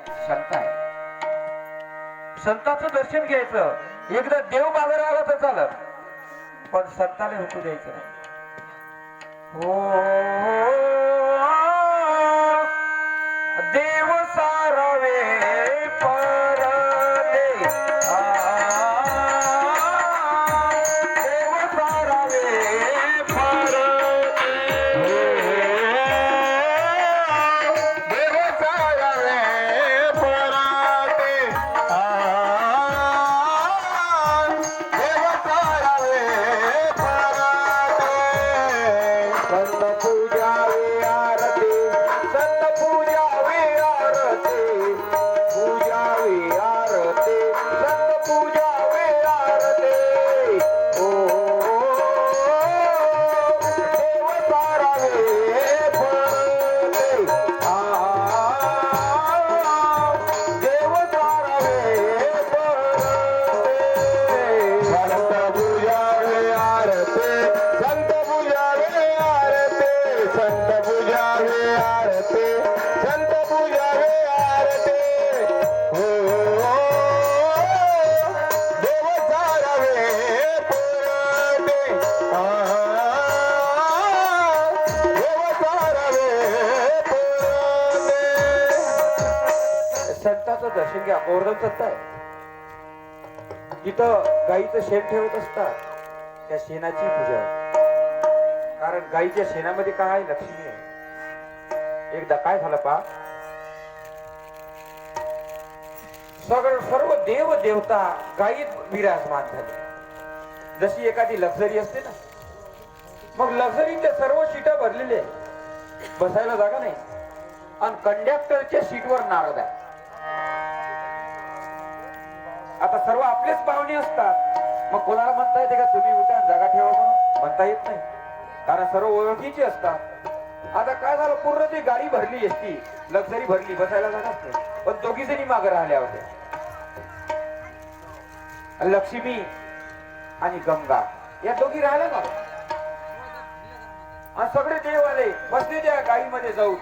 संत आहे. संताचं दर्शन घ्यायचं. एकदा देव मागे आला तर चालत, पण संताला हुकू द्यायचं नाही. हो देव सारावे परदे, देव सारावे परदे, देव सारावे परदे, देव सारावे परदे. संत पूजावे आरती, पूजावे आरती, संत पूजावे आरती. ओ देव सारावे परदे, देव सारावे परदे. संत पूजावे आरती, संत पूजावे आरती, संत पूजावे आरती. हो देव सारावे परदे, देव सारावे परदे. संताचं दर्शन घ्या. गोवर्धन संत आहे. जिथं गाईचं शेण ठेवत असतात त्या शेणाची पूजा आहे. कारण गाईच्या शेणामध्ये काय आहे? लक्ष्मी आहे. एकदा काय झालं पा, सर्व देव देवता गायीत विराजमान झाले. जशी एखादी लक्झरी असते ना, मग लक्झरीच्या सर्व सीटा भरलेले, बसायला जागा नाही, आणि कंडक्टरच्या सीटवर नारद आहे. आता सर्व आपलेच पाहुणे असतात, मग कोणाला म्हणता येते का तुम्ही उठा जागा ठेवा म्हणून? म्हणता येत नाही, कारण सर्व ओळखीचे असतात. आता काय झालं, पूर्ण ती गाडी भरली, एसटी लक्झरी भरली, बसायला जागा नाही, पण दोघी जणी मागे राहिल्या होत्या. लक्ष्मी आणि गंगा या दोघी राहिल्या ना, आणि सगळे देव आले, बसले त्या गाडीमध्ये जाऊन,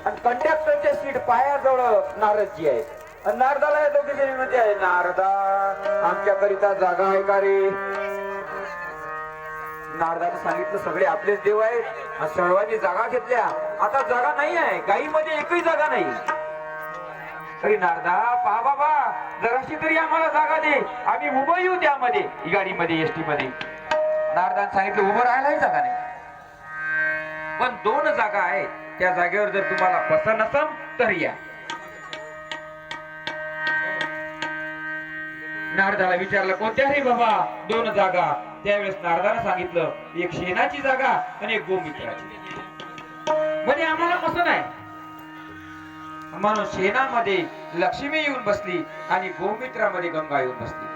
आणि कंडक्टरच्या सीट पायाजवळ नारदजी आहे. आणि नारदाला या दोघी जणी मध्ये आहे, नारदा आमच्या करिता जागा आहे का रे? नारदाने सांगितलं सगळे आपलेच देव आहेत, आणि सर्वांनी जागा घेतल्या, आता जागा नाही आहे गाईमध्ये, एकही जागा नाही. तरी नारदा पहा बाबा, जराशी तरी आम्हाला जागा दे, आम्ही उभं येऊ त्यामध्ये, गाडीमध्ये, एसटी मध्ये. नारदाने सांगितलं उभं राहायलाही जागा नाही, पण 2 जागा आहेत, त्या जागेवर जर तुम्हाला पसंत नसेल तर या. नारदाला विचारलं कोणत्या रे बाबा 2 जागा? त्यावेळेस नारदाला सांगितलं एक शेणाची जागा आणि एक गोमित्राची. म्हणजे आम्हाला कसं नाही, म्हणून शेणामध्ये लक्ष्मी येऊन बसली आणि गोमित्रामध्ये गंगा येऊन बसली.